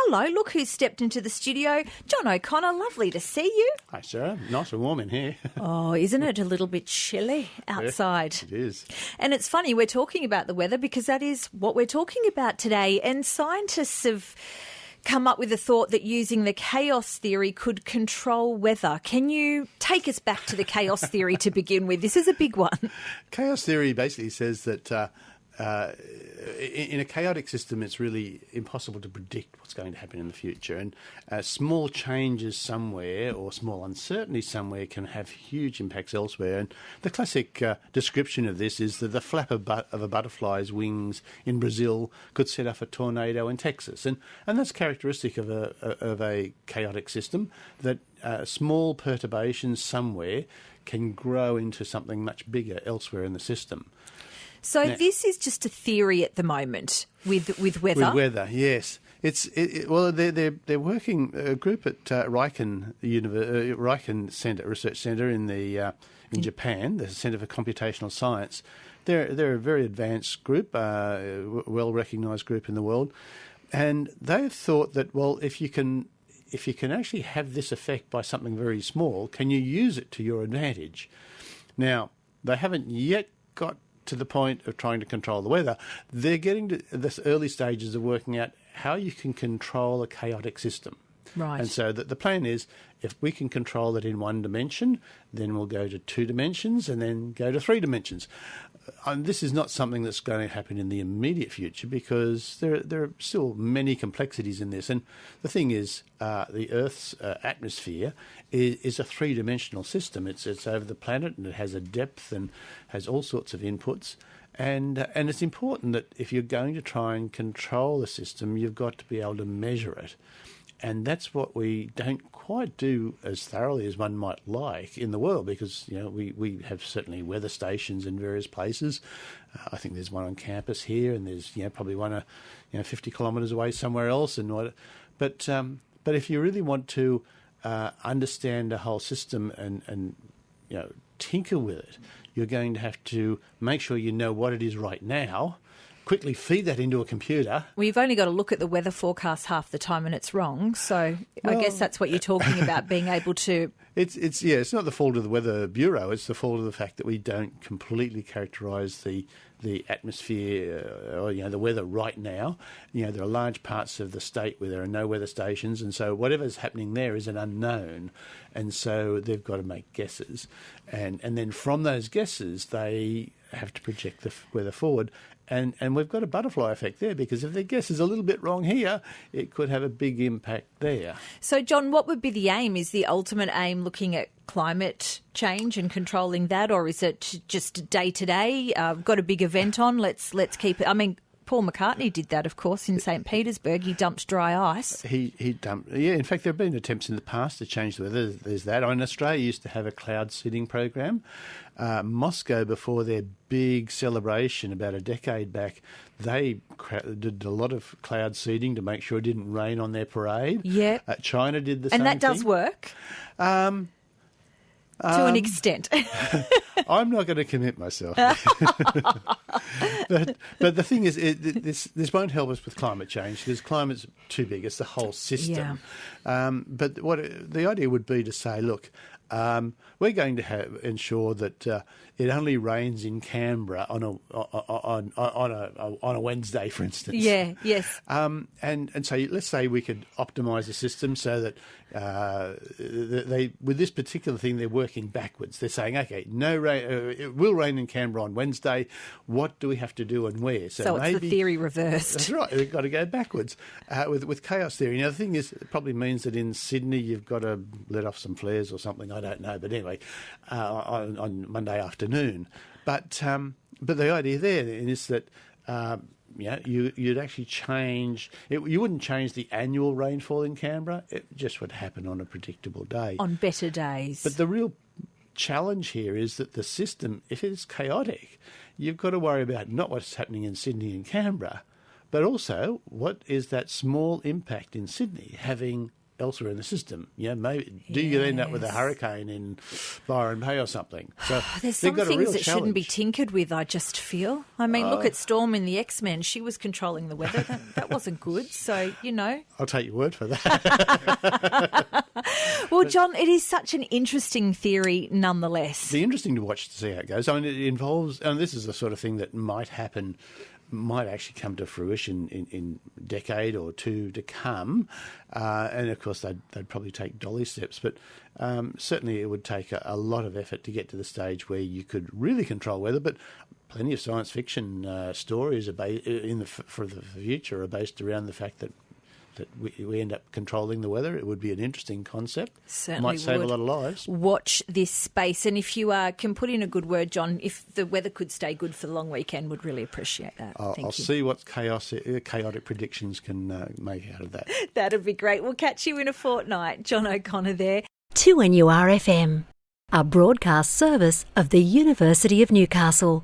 hello, look who's stepped into the studio. John O'Connor, lovely to see you. Hi, Sarah. Nice and warm in here. Oh, isn't it a little bit chilly outside? It is. And it's funny, we're talking about the weather because that is what we're talking about today. And scientists have come up with the thought that using the chaos theory could control weather. Can you take us back to the chaos theory to begin with? This is a big one. Chaos theory basically says that in a chaotic system, it's really impossible to predict what's going to happen in the future. And small changes somewhere or small uncertainty somewhere can have huge impacts elsewhere. And the classic description of this is that the flap of a butterfly's wings in Brazil could set off a tornado in Texas. And that's characteristic of a chaotic system, that small perturbations somewhere can grow into something much bigger elsewhere in the system. So this is just a theory at the moment with weather? With weather, yes. Well, they're working, a group at Riken Research Centre in Japan, the Centre for Computational Science. They're a very advanced group, well recognised group in the world, and they've thought that, well, if you can actually have this effect by something very small, can you use it to your advantage? Now, they haven't yet got to the point of trying to control the weather. They're getting to the early stages of working out how you can control a chaotic system. Right. And so the plan is, if we can control it in one dimension, then we'll go to 2 dimensions and then go to 3 dimensions. And this is not something that's going to happen in the immediate future because there are still many complexities in this. And the thing is, the Earth's atmosphere is a 3-dimensional system. It's over the planet, and it has a depth and has all sorts of inputs. And it's important that if you're going to try and control the system, you've got to be able to measure it. And that's what we don't quite do as thoroughly as one might like in the world, because we have certainly weather stations in various places. I think there's one on campus here, and there's probably one 50 kilometres away somewhere else. But if you really want to understand the whole system and tinker with it, you're going to have to make sure you know what it is right now. Quickly feed that into a computer. Well, you've only got to look at the weather forecast half the time and it's wrong. So I guess that's what you're talking about, being able to... It's not the fault of the Weather Bureau. It's the fault of the fact that we don't completely characterise the atmosphere or the weather right now. There are large parts of the state where there are no weather stations, and so whatever's happening there is an unknown, and so they've got to make guesses, and then from those guesses they have to project the weather forward. And we've got a butterfly effect there, because if their guess is a little bit wrong here, it could have a big impact there. So, John, what would be the aim? Is the ultimate aim looking at climate change and controlling that, or is it just day-to-day? Got a big event on, let's keep it... I mean, Paul McCartney did that, of course, in St. Petersburg. He dumped dry ice. He dumped... Yeah, in fact, there have been attempts in the past to change the weather. There's that. Australia used to have a cloud seeding program. Moscow, before their big celebration about a decade back, they did a lot of cloud seeding to make sure it didn't rain on their parade. Yeah. China did the same thing. And that does work? To an extent. I'm not going to commit myself. But the thing is, this won't help us with climate change, because climate's too big. It's the whole system. Yeah. But the idea would be to say, look, we're going to ensure that it only rains in Canberra on a Wednesday, for instance. Yeah. Yes. And so let's say we could optimise the system so that with this particular thing, they're working backwards. They're saying, okay, no rain. It will rain in Canberra on Wednesday. What do we have to do and where? So it's the theory reversed. That's right. They've got to go backwards with chaos theory. Now, the thing is, it probably means that in Sydney you've got to let off some flares or something. I don't know. But anyway, on Monday afternoon. But the idea there is that you'd actually change. You wouldn't change the annual rainfall in Canberra. It just would happen on a predictable day. On better days. But the real challenge here is that the system, if it's chaotic, you've got to worry about not what's happening in Sydney and Canberra, but also what is that small impact in Sydney having elsewhere in the system. Maybe do you end up with a hurricane in Byron Bay or something? So there's they've some got a things real that shouldn't be challenge. tinkered with, I just feel. I mean, look at Storm in the X-Men. She was controlling the weather. That wasn't good. So, I'll take your word for that. Well, John, it is such an interesting theory nonetheless. Be interesting to watch to see how it goes. I mean, it involves, and this is the sort of thing that might actually come to fruition in a decade or two to come. And of course, they'd probably take dolly steps, but certainly it would take a lot of effort to get to the stage where you could really control weather. But plenty of science fiction stories for the future are based around the fact that we end up controlling the weather. It would be an interesting concept. Certainly might save would. a lot of lives. Watch this space. And if you can put in a good word, John, if the weather could stay good for the long weekend, would really appreciate that. I'll Thank you. see what chaotic predictions can make out of that. That'd be great. We'll catch you in a fortnight. John O'Connor there. 2NURFM, a broadcast service of the University of Newcastle.